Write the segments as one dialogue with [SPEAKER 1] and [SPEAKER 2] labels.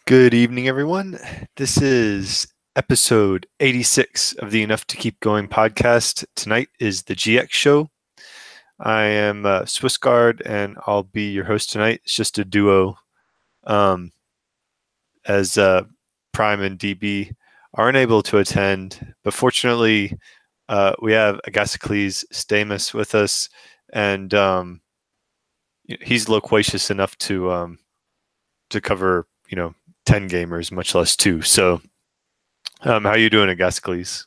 [SPEAKER 1] Good evening, everyone. This is episode 86 of the Enough to Keep Going podcast. Tonight is the GX show. I am SwissGuard, and I'll be your host tonight. It's just a duo, as Prime and DB are unable to attend. But fortunately, we have Agasicles Stamas with us, and he's loquacious enough to cover, 10 gamers, much less 2. So, how you doing, Agasicles?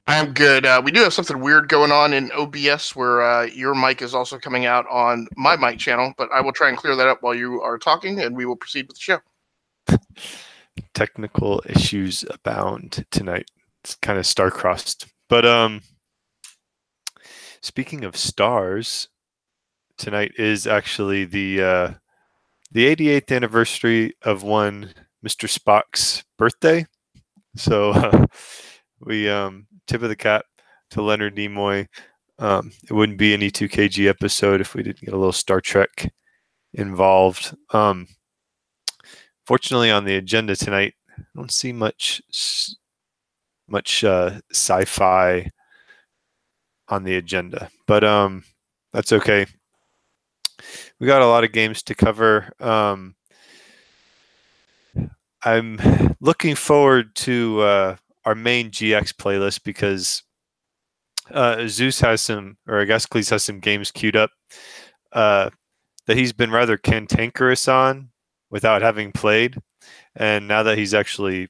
[SPEAKER 2] I'm good. We do have something weird going on in OBS where your mic is also coming out on my mic channel, but I will try and clear that up while you are talking, and we will proceed with the show.
[SPEAKER 1] Technical issues abound tonight. It's kind of star-crossed. But speaking of stars, tonight is actually the 88th anniversary of one Mr. Spock's birthday. So we tip of the cap to Leonard Nimoy. It wouldn't be an E2KG episode if we didn't get a little Star Trek involved. Fortunately, on the agenda tonight, I don't see much sci-fi on the agenda, but that's okay. We got a lot of games to cover. I'm looking forward to our main GX playlist because Zeus has some, or Agasicles has some games queued up that he's been rather cantankerous on without having played, and now that he's actually,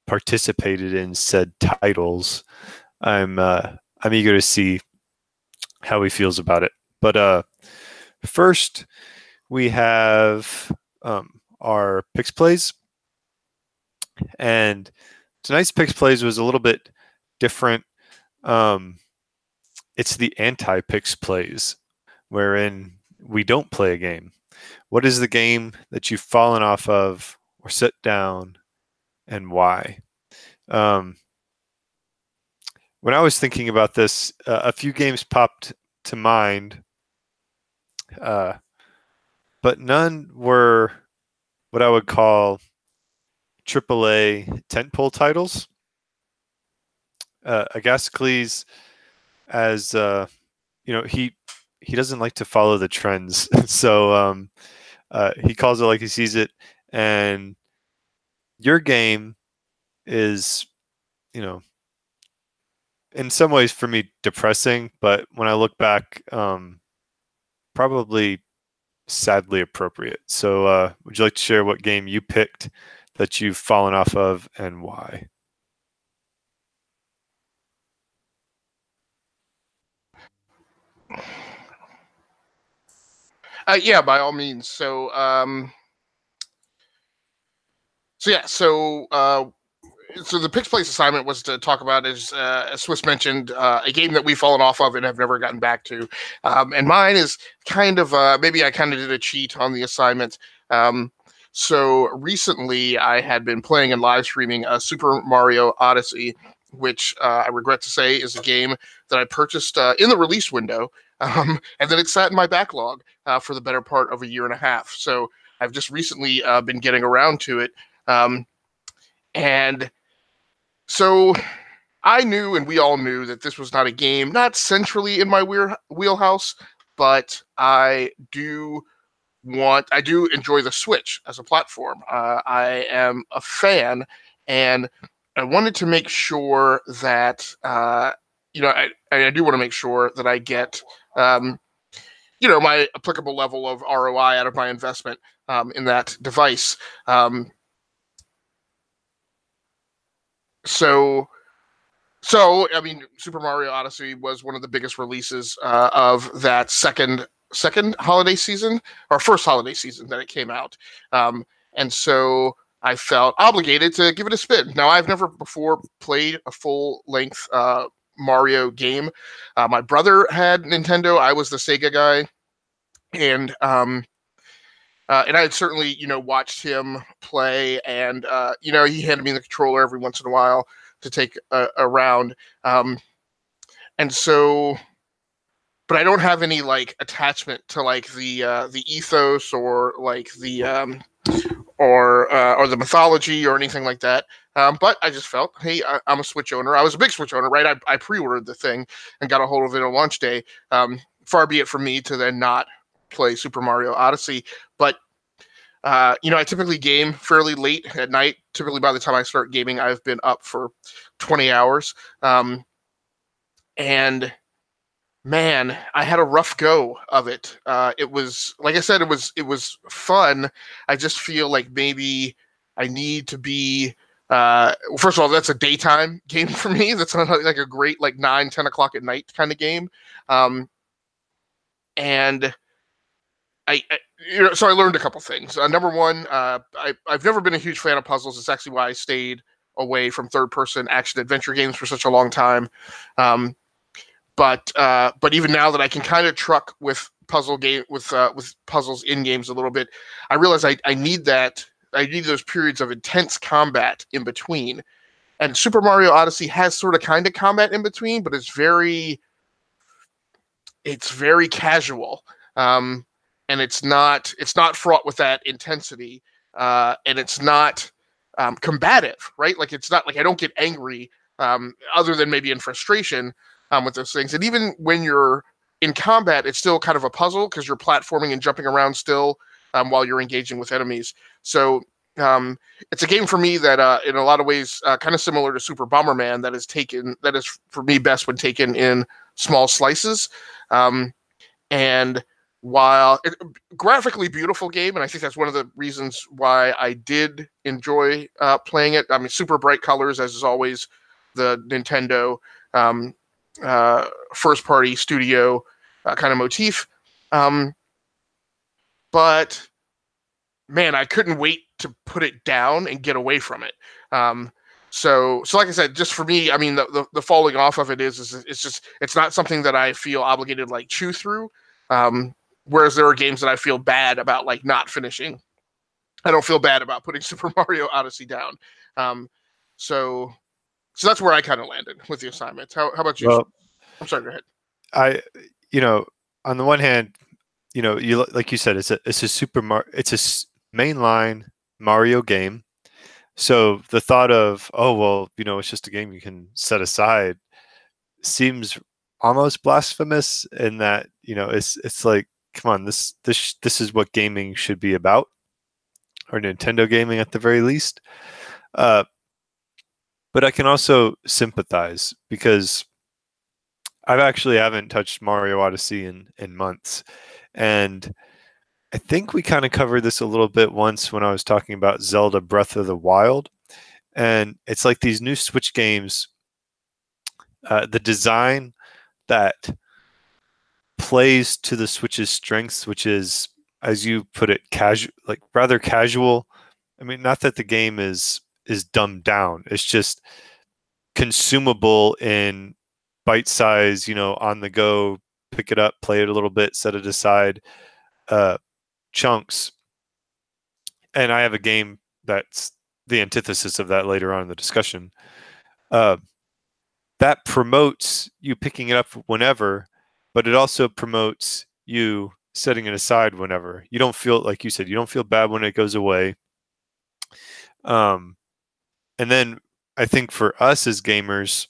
[SPEAKER 1] participated in said titles, I'm eager to see how he feels about it. But first, we have our Picks Plays, and tonight's Picks Plays was a little bit different. It's the anti-Picks Plays, wherein we don't play a game. What is the game that you've fallen off of or set down, and why? When I was thinking about this, a few games popped to mind, but none were what I would call AAA tentpole titles. Agasicles, as he doesn't like to follow the trends, so he calls it like he sees it. And your game is, in some ways for me depressing, but when I look back, probably sadly appropriate. So would you like to share what game you picked that you've fallen off of and why?
[SPEAKER 2] Yeah, by all means. So the Picks Place assignment was to talk about, as Swiss mentioned, a game that we've fallen off of and have never gotten back to. And mine is kind of, maybe I kind of did a cheat on the assignment. So recently I had been playing and live streaming Super Mario Odyssey, which I regret to say is a game that I purchased in the release window. And then it sat in my backlog for the better part of a year and a half. So I've just recently been getting around to it. And so I knew, and we all knew, that this was not a game, not centrally in my wheelhouse, but I do enjoy the Switch as a platform. I am a fan, and I wanted to make sure that, I do want to make sure that I get, my applicable level of ROI out of my investment in that device. So, I mean, Super Mario Odyssey was one of the biggest releases of that second holiday season, or first holiday season that it came out. And so I felt obligated to give it a spin. Now, I've never before played a full-length Mario game. My brother had Nintendo. I was the Sega guy. And I had certainly, watched him play, and he handed me the controller every once in a while to take a round. And so but I don't have any like attachment to like the ethos or like the or the mythology or anything like that. But I just felt, hey, I'm a Switch owner. I was a big Switch owner, right? I pre-ordered the thing and got a hold of it on launch day. Far be it from me to then not play Super Mario Odyssey, but I typically game fairly late at night. Typically, by the time I start gaming, I've been up for 20 hours. And man, I had a rough go of it. It was, like I said, it was fun. I just feel like maybe I need to be. First of all, that's a daytime game for me. That's not like a great like 9, 10 o'clock at night kind of game. And so I learned a couple things. Number one, I've never been a huge fan of puzzles. It's actually why I stayed away from third-person action adventure games for such a long time. But even now that I can kind of truck with with puzzles in games a little bit, I realize I need that. I need those periods of intense combat in between. And Super Mario Odyssey has sort of kind of combat in between, but it's very casual. And it's not fraught with that intensity, and it's not combative, right? Like it's not like I don't get angry, other than maybe in frustration with those things. And even when you're in combat, it's still kind of a puzzle because you're platforming and jumping around still while you're engaging with enemies. So it's a game for me that, in a lot of ways, kind of similar to Super Bomberman, that is for me best when taken in small slices. And while graphically beautiful game, and I think that's one of the reasons why I did enjoy playing it. I mean, super bright colors, as is always the Nintendo first-party studio kind of motif. But man, I couldn't wait to put it down and get away from it. So like I said, just for me, I mean, the falling off of it is it's not something that I feel obligated to like chew through. Whereas there are games that I feel bad about like not finishing. I don't feel bad about putting Super Mario Odyssey down. So that's where I kind of landed with the assignments. How about you?
[SPEAKER 1] Well,
[SPEAKER 2] I'm sorry, go ahead.
[SPEAKER 1] On the one hand, you like you said, it's a mainline Mario game. So the thought of, oh well, it's just a game you can set aside seems almost blasphemous in that, it's like, come on, this is what gaming should be about, or Nintendo gaming at the very least. But I can also sympathize because I actually haven't touched Mario Odyssey in months. And I think we kind of covered this a little bit once when I was talking about Zelda Breath of the Wild. And it's like these new Switch games, the design that plays to the Switch's strengths, which is, as you put it, casual, like rather casual. I mean, not that the game is dumbed down. It's just consumable in bite size, on the go, pick it up, play it a little bit, set it aside, chunks. And I have a game that's the antithesis of that later on in the discussion. That promotes you picking it up whenever, but it also promotes you setting it aside whenever. You don't feel, like you said, you don't feel bad when it goes away. And then I think for us as gamers,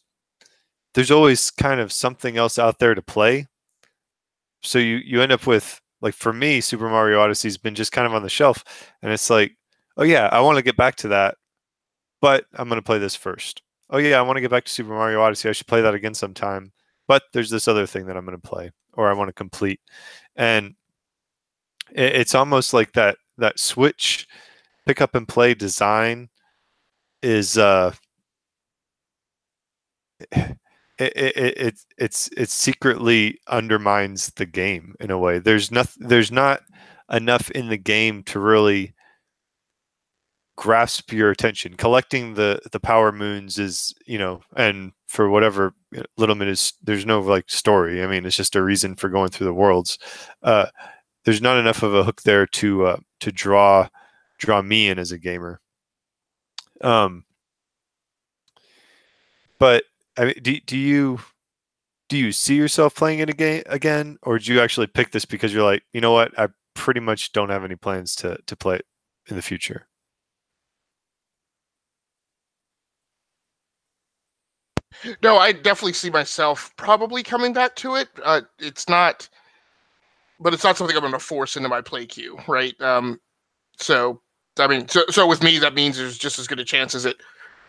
[SPEAKER 1] there's always kind of something else out there to play. So you end up with, like for me, Super Mario Odyssey has been just kind of on the shelf, and it's like, oh yeah, I want to get back to that, but I'm going to play this first. Oh yeah, I want to get back to Super Mario Odyssey. I should play that again sometime. But there's this other thing that I'm going to play, or I want to complete. And it's almost like that Switch pick up and play design is it secretly undermines the game in a way. There's not enough in the game to really grasp your attention. Collecting the power moons is, and for whatever little bit is, there's no like story. I mean, it's just a reason for going through the worlds. There's not enough of a hook there to draw me in as a gamer. But I mean, do you do you see yourself playing it again, or do you actually pick this because you're like, you know what, I pretty much don't have any plans to play it in the future?
[SPEAKER 2] No, I definitely see myself probably coming back to it. It's not, but it's not something I'm going to force into my play queue, right? So I mean, so with me, that means there's just as good a chance as it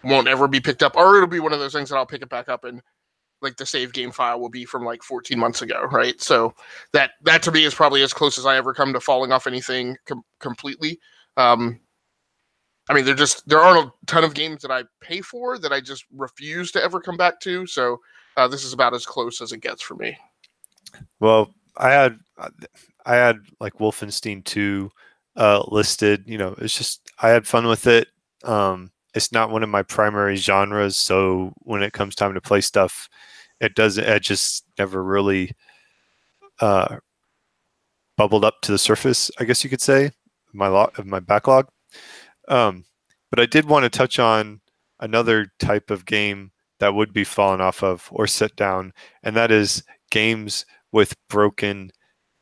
[SPEAKER 2] won't ever be picked up, or it'll be one of those things that I'll pick it back up and like the save game file will be from like 14 months ago, right? So that to me is probably as close as I ever come to falling off anything completely. Um, I mean, there aren't a ton of games that I pay for that I just refuse to ever come back to. So this is about as close as it gets for me.
[SPEAKER 1] Well, I had like Wolfenstein 2 listed. You know, it's just I had fun with it. It's not one of my primary genres, so when it comes time to play stuff, it just never really uh, bubbled up to the surface, I guess you could say, of my backlog. Um, but I did want to touch on another type of game that would be fallen off of or set down, and that is games with broken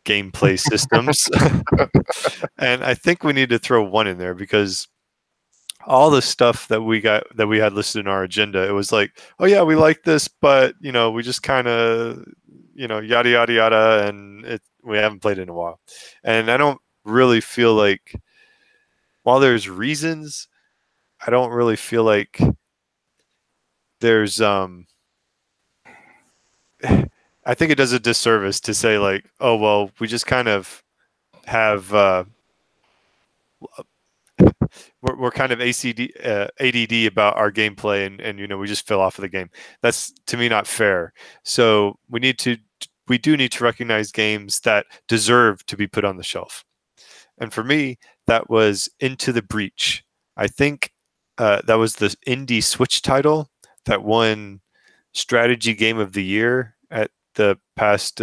[SPEAKER 1] gameplay systems. And I think we need to throw one in there because all the stuff that we had listed in our agenda, it was like, oh yeah, we like this, but you know, we just kind of, you know, yada yada yada, and we haven't played it in a while. And I don't really feel like, while there's reasons, I don't really feel like there's I think it does a disservice to say like, oh well, we just kind of have we're kind of ADD about our gameplay, and you know, we just fell off of the game. That's to me not fair. So we do need to recognize games that deserve to be put on the shelf. And for me, that was Into the Breach. I think that was the indie Switch title that won Strategy Game of the Year at the past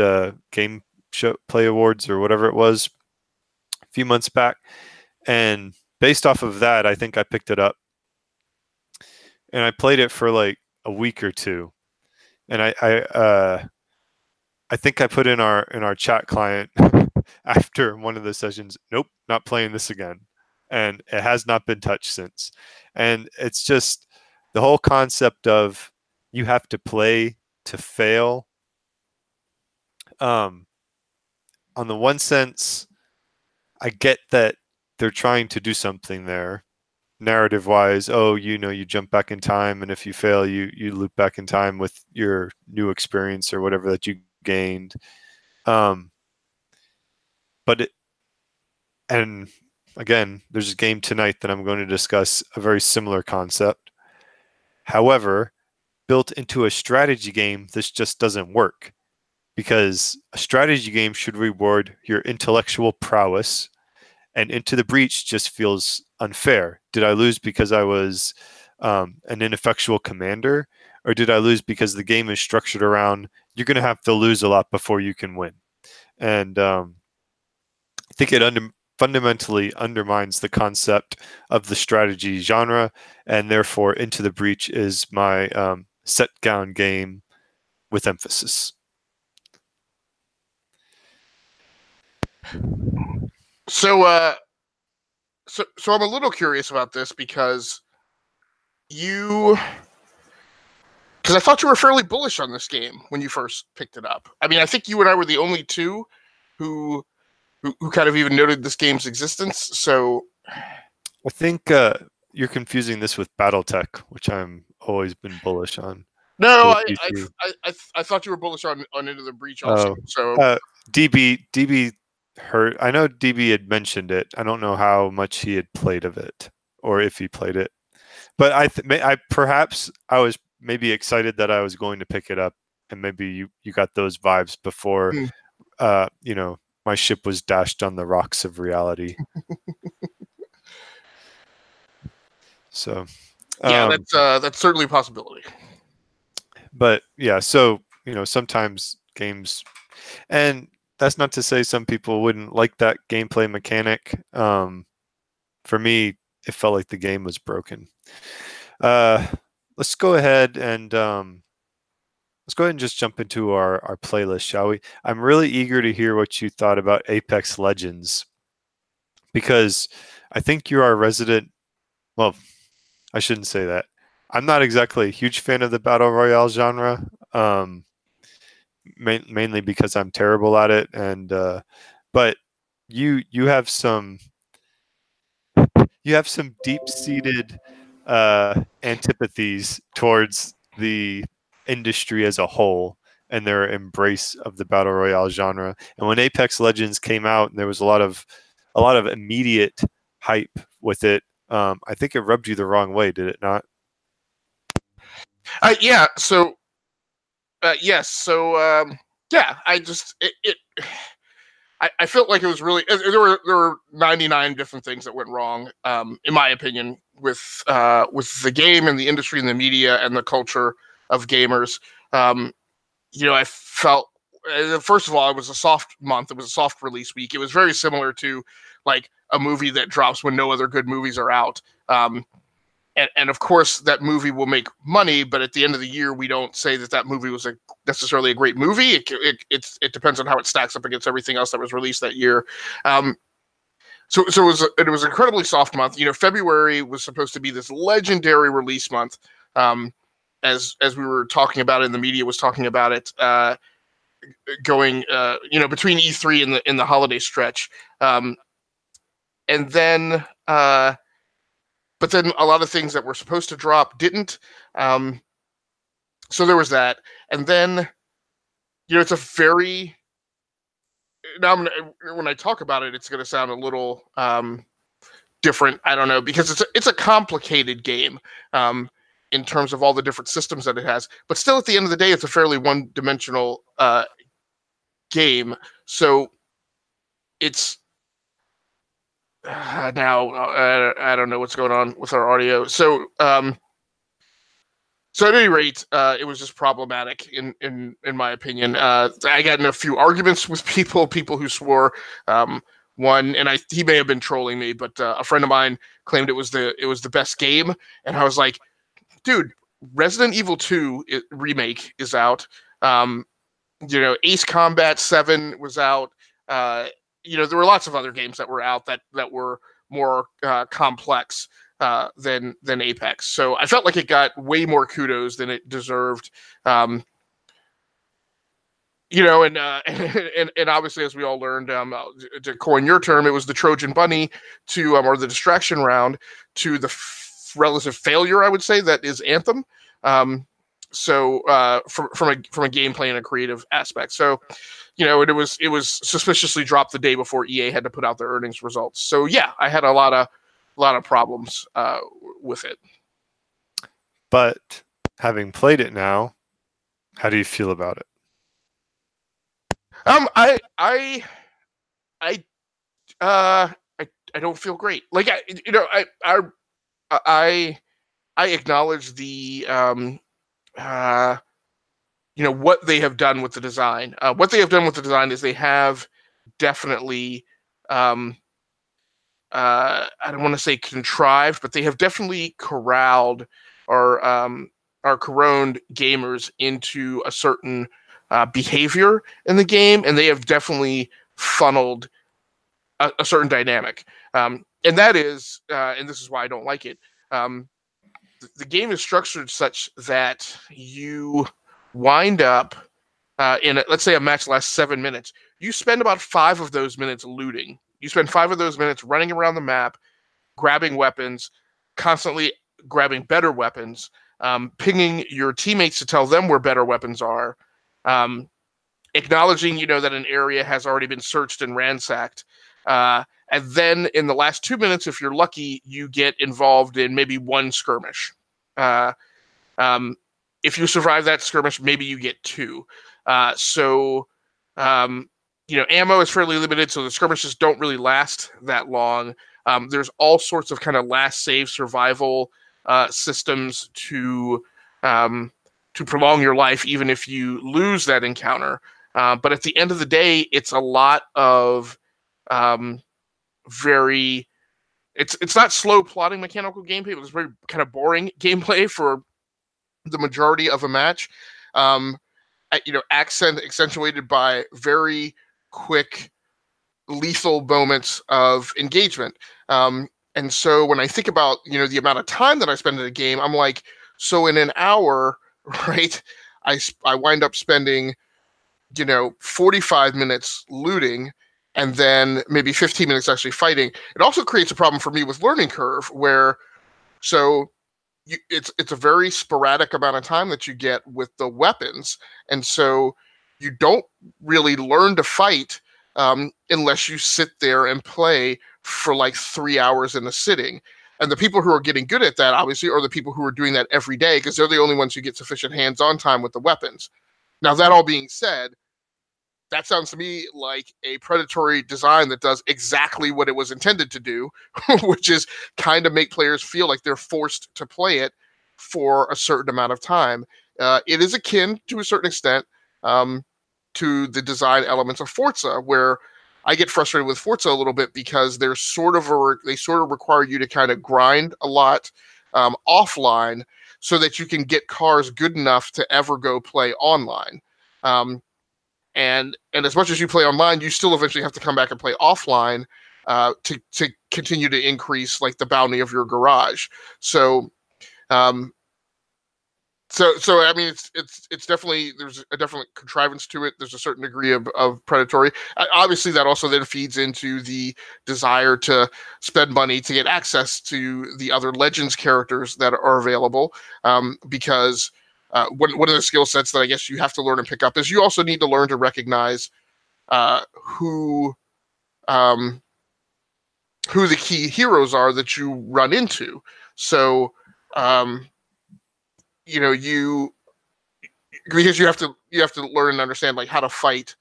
[SPEAKER 1] Game Show Play Awards or whatever it was a few months back. And based off of that, I think I picked it up and I played it for like a week or two. And I think I put in our chat client after one of the sessions, nope, not playing this again. And it has not been touched since. And it's just the whole concept of you have to play to fail. On the one sense, I get that they're trying to do something there, narrative wise. Oh, you know, you jump back in time, and if you fail, you loop back in time with your new experience or whatever that you gained. Um, but it, and again, there's a game tonight that I'm going to discuss a very similar concept. However, built into a strategy game, this just doesn't work because a strategy game should reward your intellectual prowess, and Into the Breach just feels unfair. Did I lose because I was an ineffectual commander, or did I lose because the game is structured around you're going to have to lose a lot before you can win? And I think it fundamentally undermines the concept of the strategy genre, and therefore Into the Breach is my set down game with emphasis.
[SPEAKER 2] So so I'm a little curious about this because you because I thought you were fairly bullish on this game when you first picked it up. I mean, I think you and I were the only two who who kind of even noted this game's existence. So
[SPEAKER 1] I think you're confusing this with BattleTech, which I'm always been bullish on.
[SPEAKER 2] no,
[SPEAKER 1] PC.
[SPEAKER 2] I thought you were bullish on Into the Breach also.
[SPEAKER 1] Oh,
[SPEAKER 2] So
[SPEAKER 1] DB heard. I know DB had mentioned it. I don't know how much he had played of it, or if he played it. But I perhaps I was maybe excited that I was going to pick it up, and maybe you got those vibes before, you know, my ship was dashed on the rocks of reality. So
[SPEAKER 2] yeah, that's certainly a possibility.
[SPEAKER 1] but yeah, so you know, sometimes games, and that's not to say some people wouldn't like that gameplay mechanic. For me, it felt like the game was broken. Let's go ahead and let's go ahead and just jump into our playlist, shall we? I'm really eager to hear what you thought about Apex Legends, because I think you're our resident. Well, I shouldn't say that. I'm not exactly a huge fan of the battle royale genre, mainly because I'm terrible at it. And but you have some deep-seated antipathies towards the industry as a whole and their embrace of the battle royale genre. And when Apex Legends came out, there was a lot of immediate hype with it. I think it rubbed you the wrong way, did it not?
[SPEAKER 2] Yeah. So yes. So yeah. I felt like it was really there were 99 different things that went wrong, in my opinion, with the game and the industry and the media and the culture of gamers. I felt, first of all, it was a soft month. It was a soft release week. It was very similar to like a movie that drops when no other good movies are out. And of course, that movie will make money, but at the end of the year, we don't say that movie was necessarily a great movie. It depends on how it stacks up against everything else that was released that year. So it was an incredibly soft month. February was supposed to be this legendary release month, as we were talking about it, and the media was talking about it, going between E3 and the holiday stretch, and then. But then a lot of things that were supposed to drop didn't. So there was that. And then, it's a very... Now, when I talk about it, it's going to sound a little different. I don't know, because it's a complicated game in terms of all the different systems that it has. But still, at the end of the day, it's a fairly one-dimensional game. So it's... now I don't know what's going on with our audio. So at any rate, it was just problematic in my opinion. I got in a few arguments with people who swore. One, and he may have been trolling me, but a friend of mine claimed it was the best game, and I was like, dude, Resident Evil 2 remake is out. Ace Combat 7 was out. There were lots of other games that were out that were more complex than Apex. So I felt like it got way more kudos than it deserved. And obviously, as we all learned, to coin your term, it was the Trojan Bunny or the distraction round to the relative failure, I would say, that is Anthem. So from a gameplay and a creative aspect. So, it was suspiciously dropped the day before EA had to put out their earnings results. So yeah, I had a lot of problems with it.
[SPEAKER 1] But having played it now, how do you feel about it?
[SPEAKER 2] I don't feel great. Like I acknowledge the what they have done with the design. What they have done with the design is they have definitely, I don't want to say contrived, but they have definitely corralled or corroned gamers into a certain behavior in the game, and they have definitely funneled a certain dynamic. And that is, and this is why I don't like it, the game is structured such that you wind up let's say a match lasts 7 minutes. You spend about 5 of those minutes looting. You spend 5 of those minutes running around the map, grabbing weapons, constantly grabbing better weapons, pinging your teammates to tell them where better weapons are, acknowledging that an area has already been searched and ransacked. And then in the last 2 minutes, if you're lucky, you get involved in maybe one skirmish. If you survive that skirmish, maybe you get 2. So ammo is fairly limited, so the skirmishes don't really last that long. There's all sorts of kind of last save survival systems to prolong your life, even if you lose that encounter. But at the end of the day, it's a lot of it's not slow plotting mechanical gameplay, but it's very kind of boring gameplay for the majority of a match. accentuated by very quick, lethal moments of engagement. And so when I think about, the amount of time that I spend in a game, I'm like, so in an hour, right, I wind up spending, 45 minutes looting and then maybe 15 minutes actually fighting. It also creates a problem for me with learning curve where, it's a very sporadic amount of time that you get with the weapons. And so you don't really learn to fight unless you sit there and play for like 3 hours in a sitting. And the people who are getting good at that, obviously, are the people who are doing that every day because they're the only ones who get sufficient hands-on time with the weapons. Now, that all being said, that sounds to me like a predatory design that does exactly what it was intended to do, which is kind of make players feel like they're forced to play it for a certain amount of time. It is akin to a certain extent to the design elements of Forza, where I get frustrated with Forza a little bit because they sort of require you to kind of grind a lot offline so that you can get cars good enough to ever go play online. And as much as you play online, you still eventually have to come back and play offline to continue to increase like the bounty of your garage. So I mean, it's definitely, there's a definite contrivance to it. There's a certain degree of predatory. Obviously, that also then feeds into the desire to spend money to get access to the other Legends characters that are available. Because one of the skill sets that I guess you have to learn and pick up is you also need to learn to recognize who the key heroes are that you run into. So, because you have to learn and understand like how to fight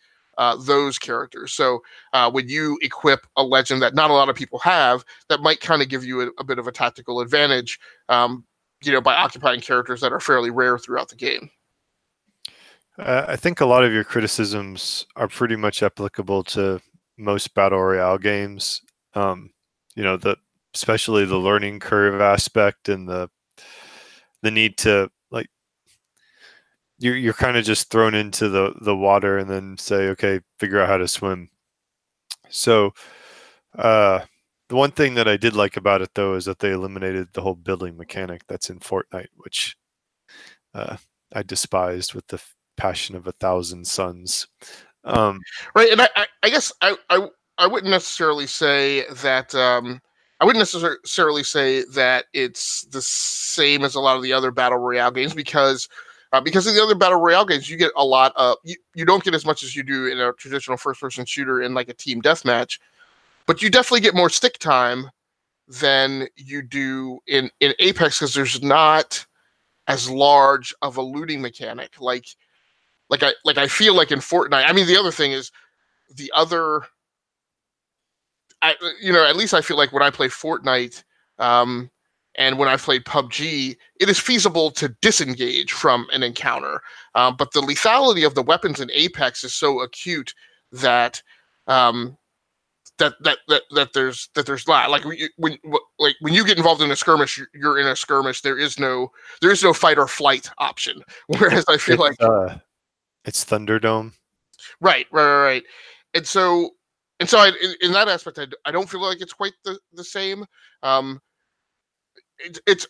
[SPEAKER 2] those characters. So when you equip a legend that not a lot of people have, that might kind of give you a bit of a tactical advantage, by occupying characters that are fairly rare throughout the game.
[SPEAKER 1] I think a lot of your criticisms are pretty much applicable to most battle royale games. Especially the learning curve aspect and the need to, like, you're kind of just thrown into the water and then say, okay, figure out how to swim. So the one thing that I did like about it, though, is that they eliminated the whole building mechanic that's in Fortnite, which I despised with the passion of 1,000 suns.
[SPEAKER 2] Right, and I guess I wouldn't necessarily say that I wouldn't necessarily say that it's the same as a lot of the other battle royale games because in the other battle royale games you get a lot of you don't get as much as you do in a traditional first-person shooter in like a team deathmatch, but you definitely get more stick time than you do in Apex because there's not as large of a looting mechanic. Like I feel like in Fortnite. I mean, the other thing is at least I feel like when I play Fortnite and when I played PUBG, it is feasible to disengage from an encounter. But the lethality of the weapons in Apex is so acute that there's not like when you get involved in a skirmish, you're in a skirmish. There is no fight or flight option. Whereas I feel
[SPEAKER 1] it's Thunderdome.
[SPEAKER 2] Right. And so in that aspect, I don't feel like it's quite the same. It's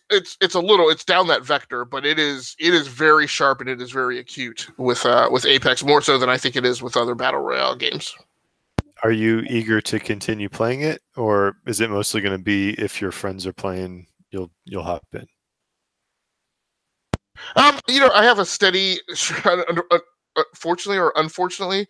[SPEAKER 2] down that vector, but it is very sharp and it is very acute with Apex, more so than I think it is with other battle royale games.
[SPEAKER 1] Are you eager to continue playing it, or is it mostly going to be if your friends are playing, you'll hop in?
[SPEAKER 2] I have a steady, fortunately or unfortunately.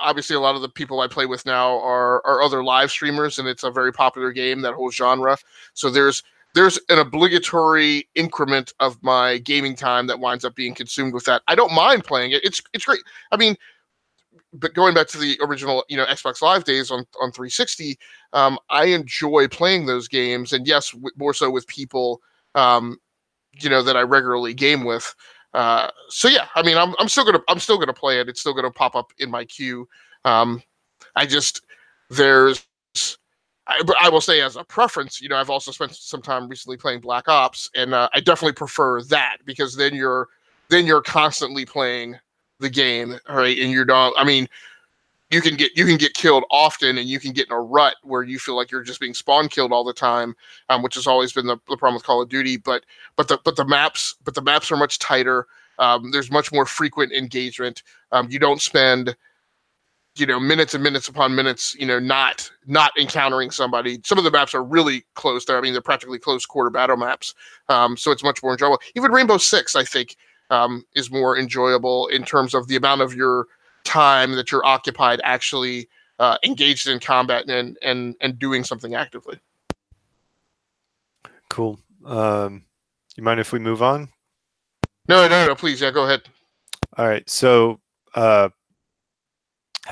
[SPEAKER 2] Obviously, a lot of the people I play with now are other live streamers, and it's a very popular game, that whole genre. So there's an obligatory increment of my gaming time that winds up being consumed with that. I don't mind playing it. It's great. I mean, but going back to the original, Xbox Live days on 360, I enjoy playing those games, and yes, more so with people, that I regularly game with. So yeah, I mean, I'm still gonna play it. It's still gonna pop up in my queue. I will say as a preference, I've also spent some time recently playing Black Ops, and I definitely prefer that because then you're constantly playing the game, right? And you're not. I mean, you can get killed often, and you can get in a rut where you feel like you're just being spawn killed all the time, which has always been the problem with Call of Duty. But the maps are much tighter. There's much more frequent engagement. You don't spend minutes and minutes upon minutes, not encountering somebody. Some of the maps are really close there. I mean, they're practically close quarter battle maps. So it's much more enjoyable. Even Rainbow Six, I think, is more enjoyable in terms of the amount of your time that you're occupied actually engaged in combat and doing something actively.
[SPEAKER 1] Cool. You mind if we move on?
[SPEAKER 2] No, please. Yeah, go ahead.
[SPEAKER 1] All right. So I've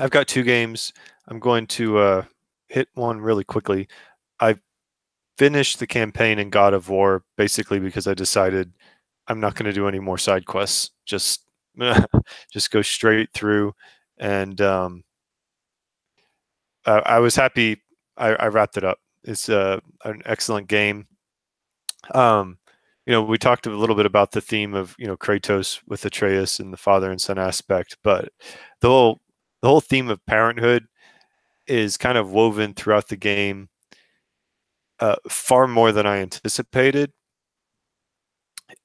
[SPEAKER 1] got 2 games. I'm going to hit one really quickly. I finished the campaign in God of War basically because I decided I'm not going to do any more side quests. Just go straight through. And I was happy I wrapped it up. It's an excellent game. We talked a little bit about the theme of Kratos with Atreus and the father and son aspect, but the whole theme of parenthood is kind of woven throughout the game, far more than I anticipated.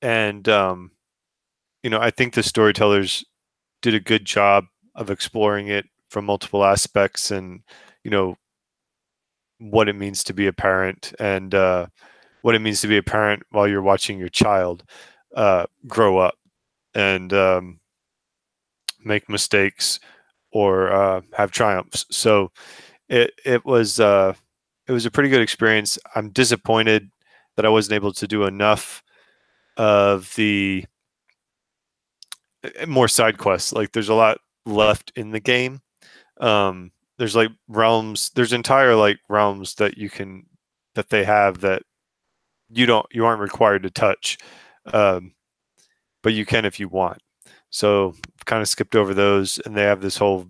[SPEAKER 1] And I think the storytellers did a good job of exploring it from multiple aspects, and what it means to be a parent, and what it means to be a parent while you're watching your child grow up and make mistakes or have triumphs. So it was a pretty good experience. I'm disappointed that I wasn't able to do enough of the more side quests. Like, there's a lot left in the game. There's like realms. There's entire like realms that they have that you aren't required to touch, but you can if you want. So kind of skipped over those, and they have this whole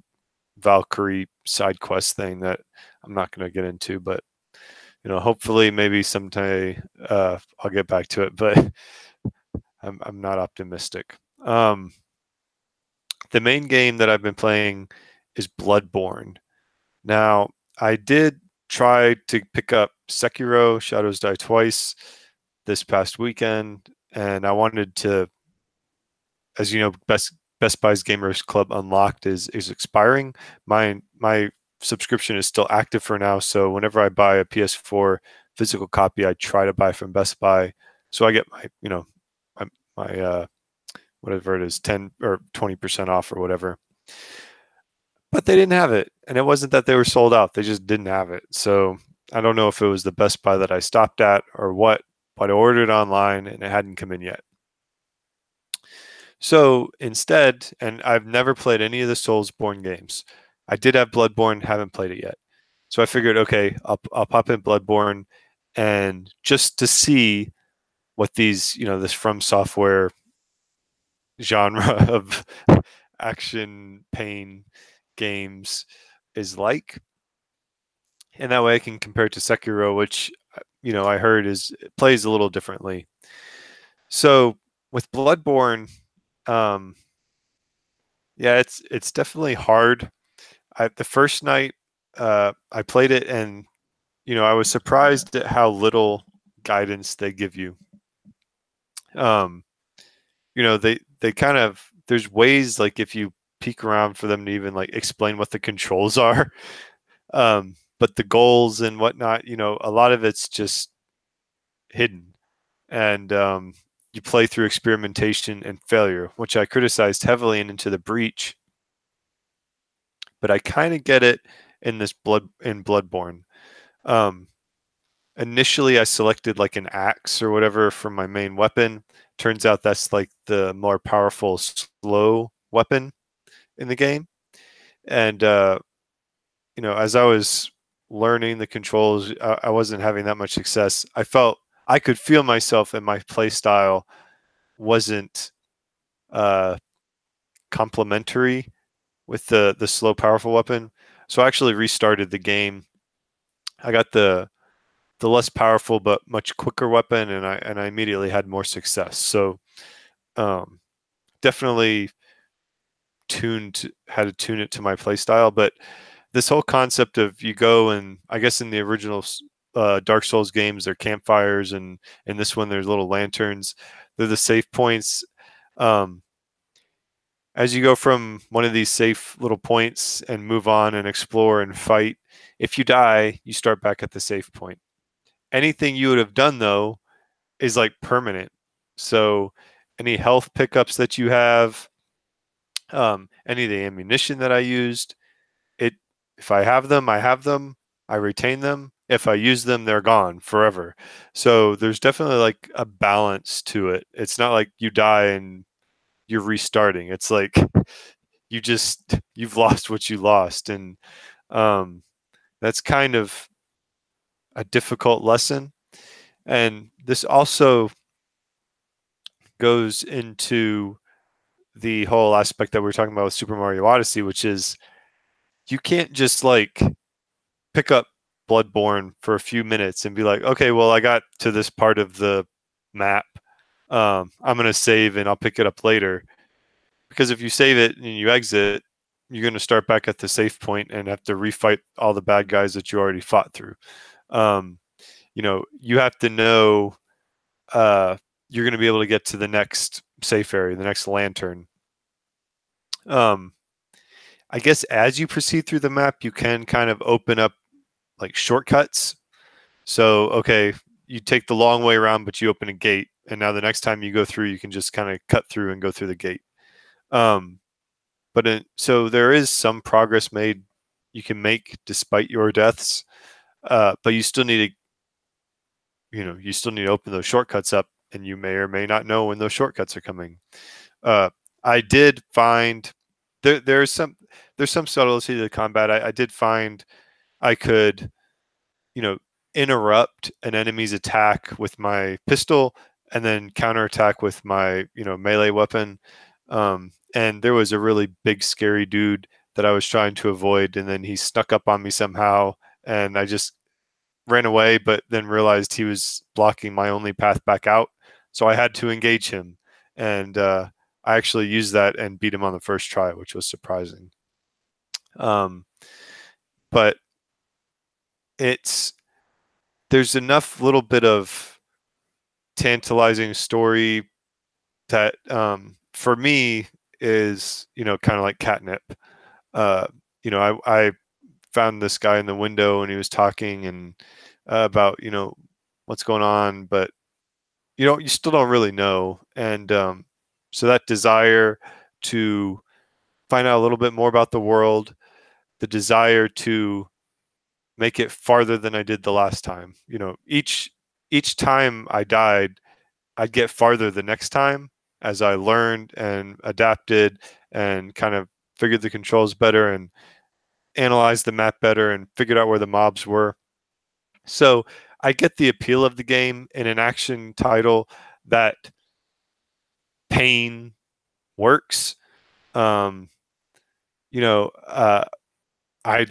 [SPEAKER 1] Valkyrie side quest thing that I'm not going to get into, but hopefully maybe someday I'll get back to it, but I'm not optimistic. The main game that I've been playing is Bloodborne. Now, I did try to pick up Sekiro Shadows Die Twice this past weekend, and I wanted to, as you know, Best Buy's Gamers Club Unlocked is expiring. My subscription is still active for now, so whenever I buy a PS4 physical copy, I try to buy from Best Buy, so I get my whatever it is, 10 or 20% off or whatever. But they didn't have it, and it wasn't that they were sold out; they just didn't have it. So I don't know if it was the Best Buy that I stopped at or what, but I ordered it online and it hadn't come in yet. So instead, and I've never played any of the Soulsborne games. I did have Bloodborne, haven't played it yet. So I figured, okay, I'll pop in Bloodborne, and just to see what these, this From Software genre of action pain games is like. And that way I can compare it to Sekiro, which, I heard plays a little differently. So with Bloodborne, yeah, it's definitely hard. The first night I played it, and I was surprised at how little guidance they give you. They kind of, there's ways, like, if you peek around for them to even like explain what the controls are, but the goals and whatnot, a lot of it's just hidden, and you play through experimentation and failure, which I criticized heavily in Into the Breach, but I kind of get it in Bloodborne. Initially I selected like an axe or whatever for my main weapon. Turns out that's like the more powerful slow weapon in the game. And as I was learning the controls, I wasn't having that much success. I felt I could feel myself, and my play style wasn't complementary with the slow powerful weapon. So I actually restarted the game. I got the less powerful but much quicker weapon, and I immediately had more success. So definitely how to tune it to my play style. But this whole concept of you go, and I guess in the original Dark Souls games, they're campfires, and in this one there's little lanterns. They're the safe points. As you go from one of these safe little points and move on and explore and fight, if you die, you start back at the safe point. Anything you would have done, though, is like permanent. So any health pickups that you have, any of the ammunition that I used, if I have them, I have them. I retain them. If I use them, they're gone forever. So there's definitely like a balance to it. It's not like you die and you're restarting. It's like you've lost what you lost, and that's kind of a difficult lesson. And this also goes into the whole aspect that we were talking about with Super Mario Odyssey, which is you can't just like pick up Bloodborne for a few minutes and be like, okay, well, I got to this part of the map. I'm going to save and I'll pick it up later. Because if you save it and you exit, you're going to start back at the safe point and have to refight all the bad guys that you already fought through. You have to know you're going to be able to get to the next safe area, the next lantern. I guess as you proceed through the map, you can kind of open up like shortcuts. So, okay, you take the long way around, but you open a gate. And now the next time you go through, you can just kind of cut through and go through the gate. So there is some progress made you can make despite your deaths. But you still need to open those shortcuts up, and you may or may not know when those shortcuts are coming. I did find there's some subtlety to the combat. I did find I could, interrupt an enemy's attack with my pistol and then counterattack with my, melee weapon. And there was a really big, scary dude that I was trying to avoid, and then he snuck up on me somehow, and I just ran away, but then realized he was blocking my only path back out. So I had to engage him, and I actually used that and beat him on the first try, which was surprising. But there's enough little bit of tantalizing story that for me is kind of like catnip. I found this guy in the window and he was talking and about what's going on, but you still don't really know. And so that desire to find out a little bit more about the world, the desire to make it farther than I did the last time. Each time I died, I'd get farther the next time as I learned and adapted and kind of figured the controls better and analyzed the map better and figured out where the mobs were. So I get the appeal of the game in an action title that pain works. I'd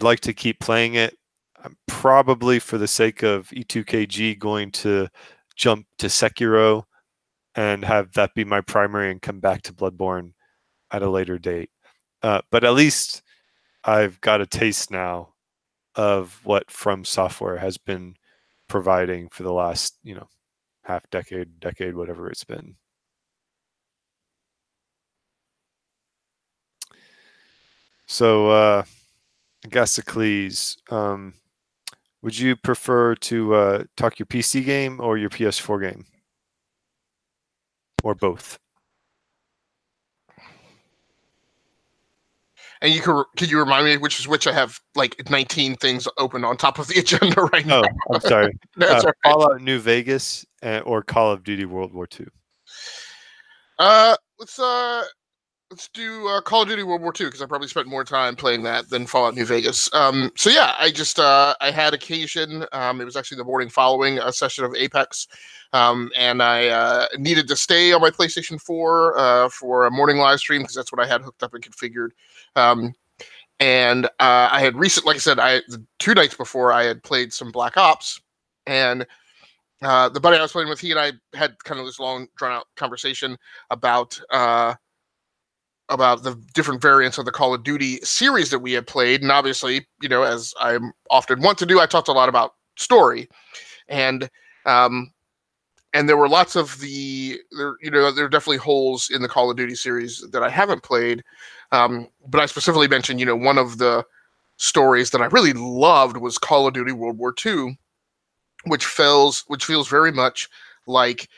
[SPEAKER 1] like to keep playing it. I'm probably, for the sake of E2KG, going to jump to Sekiro and have that be my primary and come back to Bloodborne at a later date. But at least I've got a taste now of what From Software has been providing for the last, half decade, whatever it's been. So, Agasicles, would you prefer to talk your PC game or your PS4 game? Or both?
[SPEAKER 2] And could you remind me which is which? I have like 19 things open on top of the agenda right now.
[SPEAKER 1] Oh, I'm sorry.
[SPEAKER 2] That's all right.
[SPEAKER 1] Fallout New Vegas or Call of Duty World War II?
[SPEAKER 2] Let's do Call of Duty World War II, because I probably spent more time playing that than Fallout New Vegas. So yeah, I had occasion. It was actually the morning following a session of Apex, and I needed to stay on my PlayStation 4 for a morning live stream, because that's what I had hooked up and configured. And I had like I said, 2 nights before I had played some Black Ops, and the buddy I was playing with, he and I had kind of this long, drawn out conversation about about the different variants of the Call of Duty series that we had played, and obviously, as I often want to do, I talked a lot about story, and there were lots of there are definitely holes in the Call of Duty series that I haven't played, but I specifically mentioned, one of the stories that I really loved was Call of Duty World War II, which feels very much like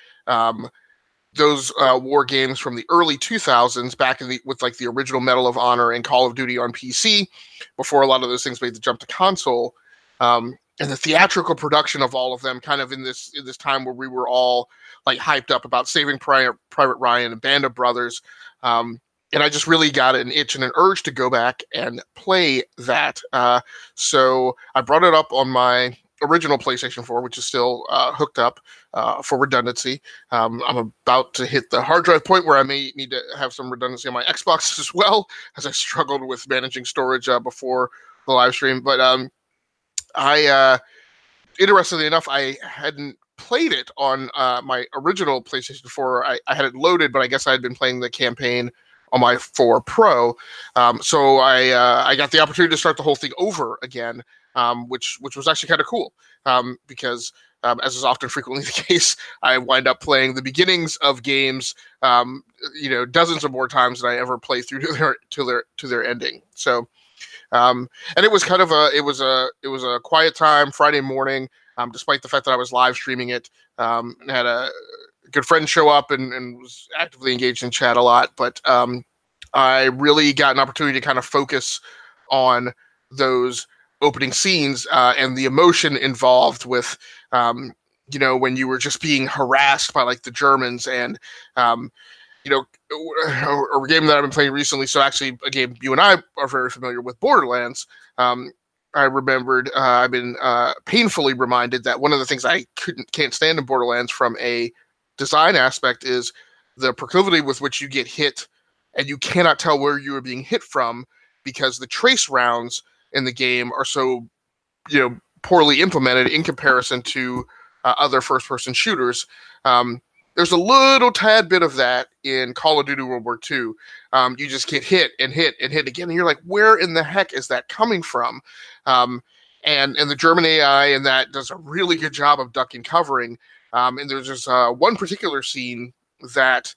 [SPEAKER 2] those war games from the early 2000s, back with like the original Medal of Honor and Call of Duty on PC, before a lot of those things made the jump to console. And the theatrical production of all of them, kind of in this time where we were all like hyped up about Saving Private Ryan and Band of Brothers. And I just really got an itch and an urge to go back and play that. So I brought it up on my original PlayStation 4, which is still hooked up for redundancy. I'm about to hit the hard drive point where I may need to have some redundancy on my Xbox as well, as I struggled with managing storage before the live stream. But interestingly enough, I hadn't played it on my original PlayStation 4. I had it loaded, but I guess I had been playing the campaign on my 4 Pro. So I got the opportunity to start the whole thing over again, which was actually kind of cool, because as is often frequently the case, I wind up playing the beginnings of games, dozens of more times than I ever play through to their ending. So, and it was kind of it was a quiet time Friday morning, despite the fact that I was live streaming it, and had a good friend show up and was actively engaged in chat a lot. But I really got an opportunity to kind of focus on those opening scenes and the emotion involved with, when you were just being harassed by like the Germans, and a game that I've been playing recently. So actually, a game you and I are very familiar with, Borderlands. I remembered I've been painfully reminded that one of the things I can't stand in Borderlands from a design aspect is the proclivity with which you get hit, and you cannot tell where you are being hit from, because the trace rounds in the game are so poorly implemented in comparison to other first-person shooters. There's a little tad bit of that in Call of Duty World War II. You just get hit and hit and hit again, and you're like, where in the heck is that coming from? And the German AI in that does a really good job of ducking covering. And there's just one particular scene that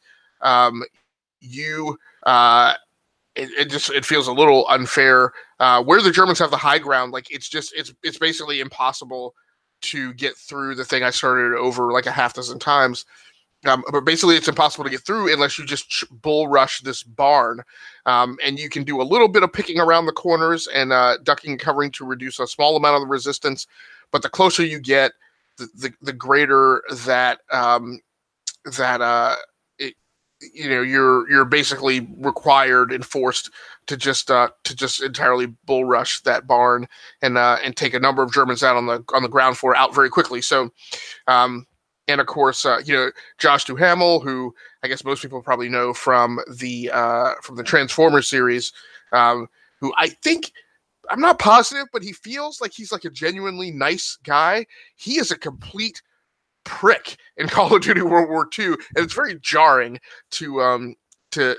[SPEAKER 2] it feels a little unfair, where the Germans have the high ground. Like it's basically impossible to get through the thing. I started over like a half dozen times. But basically, it's impossible to get through unless you just bull rush this barn. And you can do a little bit of picking around the corners and ducking and covering to reduce a small amount of the resistance. But the closer you get, the greater that you're basically required and forced to just entirely bull rush that barn and take a number of Germans out on the ground floor out very quickly. So. And of course, Josh Duhamel, who I guess most people probably know from the Transformers series, who I think, I'm not positive, but he feels like he's like a genuinely nice guy. He is a complete prick in Call of Duty World War II, and it's very jarring to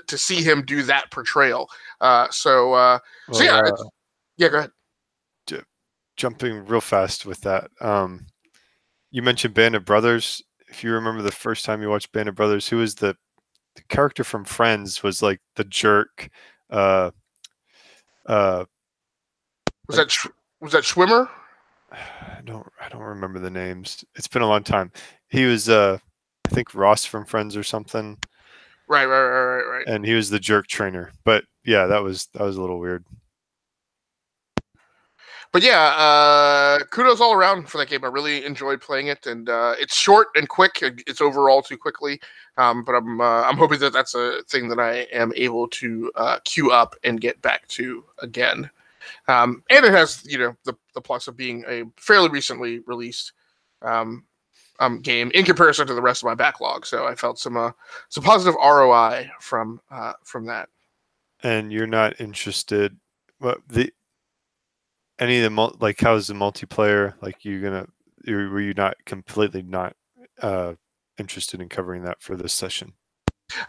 [SPEAKER 2] see him do that portrayal. Yeah, go ahead.
[SPEAKER 1] Jumping real fast with that. You mentioned Band of Brothers. If you remember the first time you watched Band of Brothers, who was the character from Friends was like the jerk.
[SPEAKER 2] Was that Schwimmer?
[SPEAKER 1] I don't remember the names. It's been a long time. He was I think Ross from Friends or something.
[SPEAKER 2] Right.
[SPEAKER 1] And he was the jerk trainer. But yeah, that was a little weird.
[SPEAKER 2] But yeah, kudos all around for that game. I really enjoyed playing it, and it's short and quick. It's overall too quickly, but I'm hoping that that's a thing that I am able to queue up and get back to again. And it has the plus of being a fairly recently released game in comparison to the rest of my backlog. So I felt some positive ROI from that.
[SPEAKER 1] And you're not interested? Well, any of the like, how's the multiplayer? Like, were you not completely not interested in covering that for this session?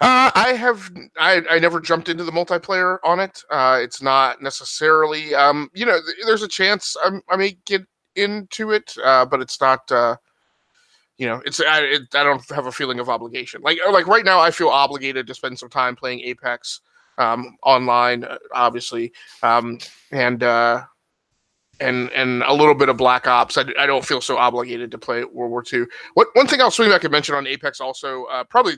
[SPEAKER 2] I never jumped into the multiplayer on it. It's not necessarily, there's a chance I may get into it, but it's not, I don't have a feeling of obligation. Like right now, I feel obligated to spend some time playing Apex, online, obviously, and a little bit of Black Ops. I don't feel so obligated to play World War II. One thing else I could mention on Apex also, probably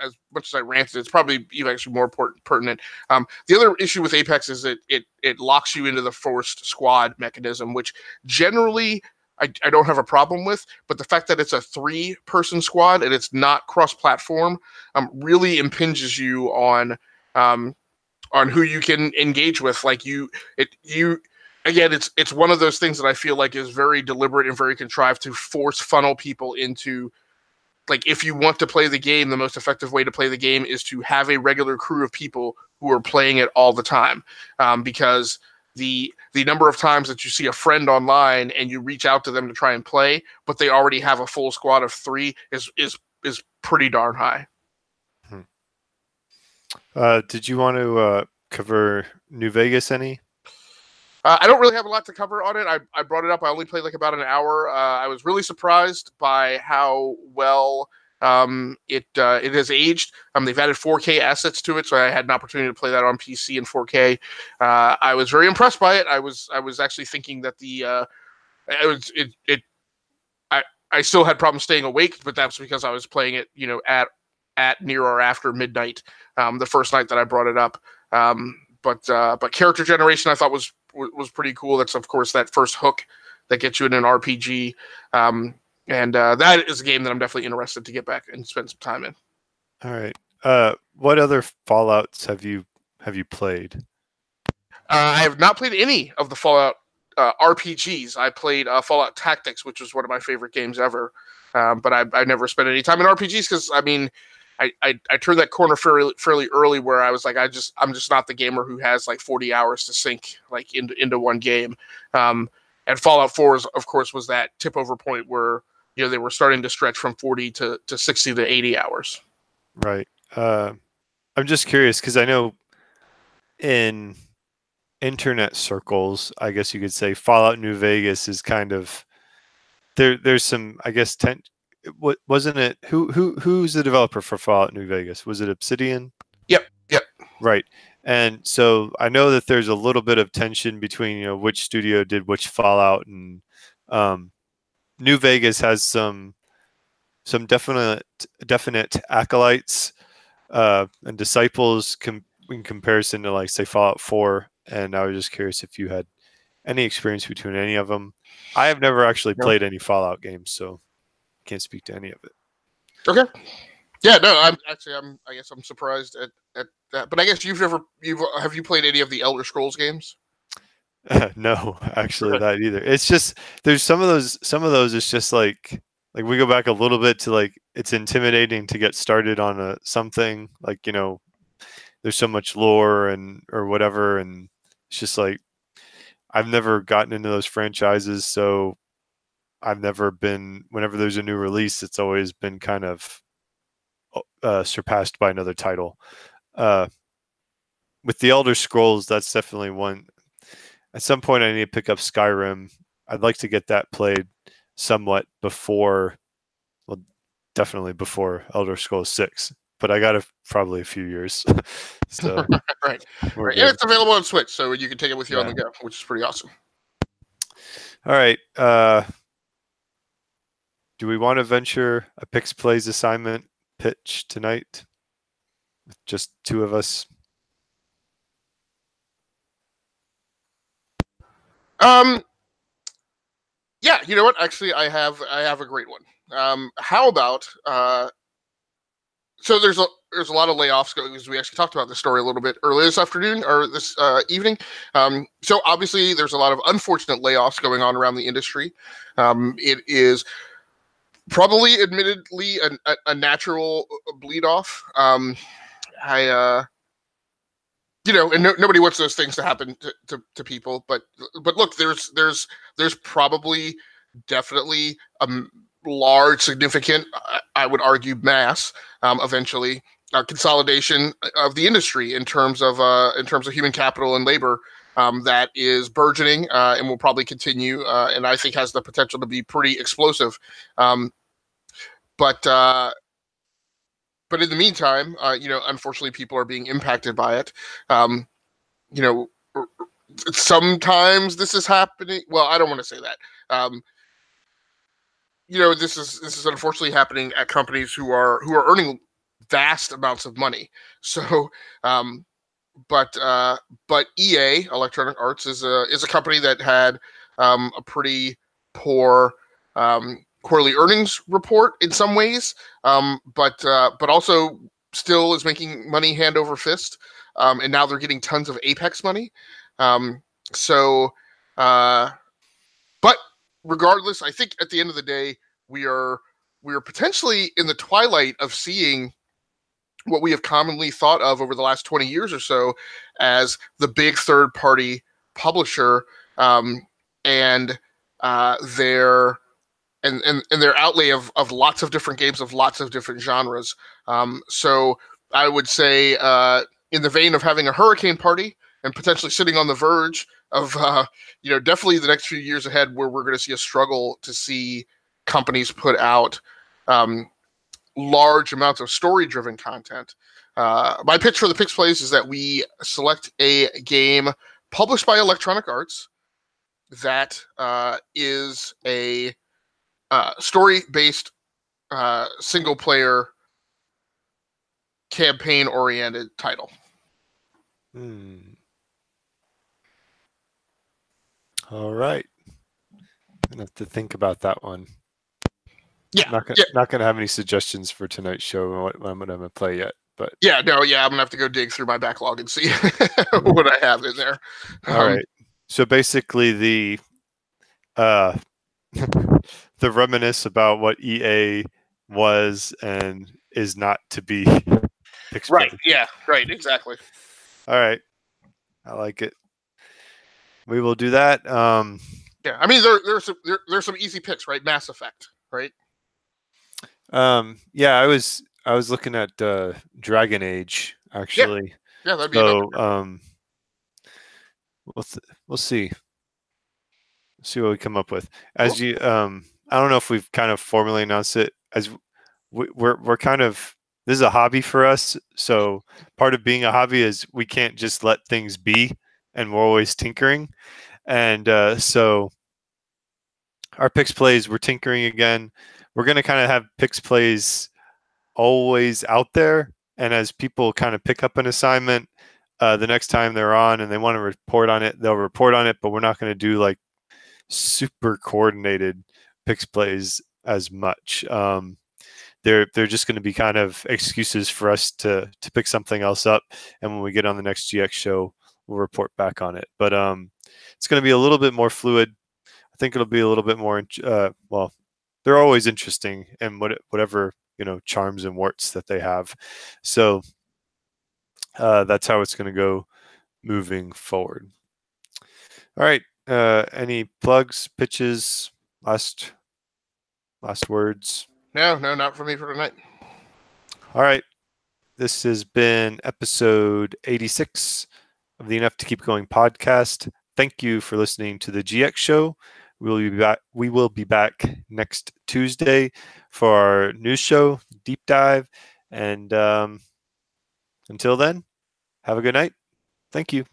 [SPEAKER 2] as much as I ranted, it's probably even actually more pertinent. The other issue with Apex is that it locks you into the forced squad mechanism, which generally I don't have a problem with, but the fact that it's a 3-person squad and it's not cross-platform really impinges you on who you can engage with. Like again, it's one of those things that I feel like is very deliberate and very contrived to funnel people into. Like, if you want to play the game, the most effective way to play the game is to have a regular crew of people who are playing it all the time. Because the number of times that you see a friend online and you reach out to them to try and play, but they already have a full squad of 3 is pretty darn high.
[SPEAKER 1] Did you want to cover New Vegas any?
[SPEAKER 2] I don't really have a lot to cover on it. I brought it up. I only played like about an hour. I was really surprised by how well it has aged. They've added 4K assets to it, so I had an opportunity to play that on PC in 4K. I was very impressed by it. I was actually thinking that I still had problems staying awake, but that's because I was playing it, at near or after midnight, the first night that I brought it up. But character generation I thought was pretty cool. That's of course that first hook that gets you in an RPG, and that is a game that I'm definitely interested to get back and spend some time in.
[SPEAKER 1] All right. What other Fallouts have you played?
[SPEAKER 2] I have not played any of the Fallout RPGs. I played Fallout Tactics, which was one of my favorite games ever, but I never spent any time in RPGs because I turned that corner fairly early where I was like, I'm just not the gamer who has like 40 hours to sink like into one game. And Fallout 4 of course was that tip over point where they were starting to stretch from 40 to 60 to 80 hours.
[SPEAKER 1] Right. I'm just curious because I know in internet circles, I guess you could say Fallout New Vegas is kind of there's some, I guess, what wasn't it? Who's the developer for Fallout New Vegas? Was it Obsidian?
[SPEAKER 2] Yep.
[SPEAKER 1] Right. And so I know that there's a little bit of tension between which studio did which Fallout, and New Vegas has some definite acolytes and disciples in comparison to like say Fallout 4. And I was just curious if you had any experience between any of them. I have never actually played any Fallout games, so can't speak to any of it.
[SPEAKER 2] Okay. Yeah, no, I guess I'm surprised at that. But I guess have you played any of the Elder Scrolls games?
[SPEAKER 1] No, actually not either. It's just there's some of those it's just like we go back a little bit to like it's intimidating to get started on something like there's so much lore or whatever, and it's just like I've never gotten into those franchises, so I've never been, whenever there's a new release, it's always been kind of surpassed by another title. With the Elder Scrolls, that's definitely one. At some point, I need to pick up Skyrim. I'd like to get that played somewhat definitely before Elder Scrolls 6, but I got probably a few years. So
[SPEAKER 2] right. And it's available on Switch, so you can take it with you on the go, which is pretty awesome.
[SPEAKER 1] All right. Do we want to venture a Picks Plays assignment pitch tonight with just 2 of us?
[SPEAKER 2] Yeah, you know what? Actually, I have a great one. How about so there's a lot of layoffs going, because we actually talked about this story a little bit earlier this afternoon or this evening. So obviously there's a lot of unfortunate layoffs going on around the industry. It is probably admittedly a natural bleed off. And nobody wants those things to happen to people, but look, there's probably definitely a large, significant, I would argue, mass eventually consolidation of the industry in terms of human capital and labor that is burgeoning and will probably continue, and I think has the potential to be pretty explosive. But in the meantime, unfortunately, people are being impacted by it. Sometimes this is happening. Well, I don't want to say that. This is unfortunately happening at companies who are earning vast amounts of money. So, but EA, Electronic Arts, is a company that had a pretty poor quarterly earnings report in some ways, but also still is making money hand over fist, and now they're getting tons of Apex money. But regardless, I think at the end of the day, we are potentially in the twilight of seeing what we have commonly thought of over the last 20 years or so as the big third-party publisher, and their outlay of lots of different games of lots of different genres. So I would say, in the vein of having a hurricane party and potentially sitting on the verge of, definitely the next few years ahead, where we're going to see a struggle to see companies put out large amounts of story-driven content. My pitch for the Pix Plays is that we select a game published by Electronic Arts that is a story-based, single-player, campaign-oriented title.
[SPEAKER 1] All right. I'm gonna have to think about that one.
[SPEAKER 2] Yeah,
[SPEAKER 1] not gonna have any suggestions for tonight's show and what I'm gonna play yet. But
[SPEAKER 2] I'm gonna have to go dig through my backlog and see what I have in there.
[SPEAKER 1] All right. So basically, the reminisce about what EA was and is not to be.
[SPEAKER 2] Right. Yeah. Right. Exactly.
[SPEAKER 1] All right. I like it. We will do that.
[SPEAKER 2] Yeah. I mean, there's some easy picks, right? Mass Effect, right?
[SPEAKER 1] Yeah. I was looking at Dragon Age actually.
[SPEAKER 2] Yeah. That'd be another.
[SPEAKER 1] We'll see. See what we come up with. As you, I don't know if we've kind of formally announced it. As we're kind of, this is a hobby for us. So part of being a hobby is we can't just let things be, and we're always tinkering. And so our Pix Plays, we're tinkering again. We're going to kind of have Pix Plays always out there. And as people kind of pick up an assignment, the next time they're on and they want to report on it, they'll report on it. But we're not going to do like super coordinated Pix Plays as much. They're just going to be kind of excuses for us to pick something else up, and when we get on the next GX show, we'll report back on it. But it's going to be a little bit more fluid. I think it'll be a little bit more. Well, they're always interesting, and whatever charms and warts that they have. So that's how it's going to go moving forward. All right. Any plugs, pitches, last words?
[SPEAKER 2] No, not for me for tonight.
[SPEAKER 1] All right. This has been episode 86 of the Enough to Keep Going podcast. Thank you for listening to the GX show. We will be back next Tuesday for our news show, Deep Dive. And until then, have a good night. Thank you.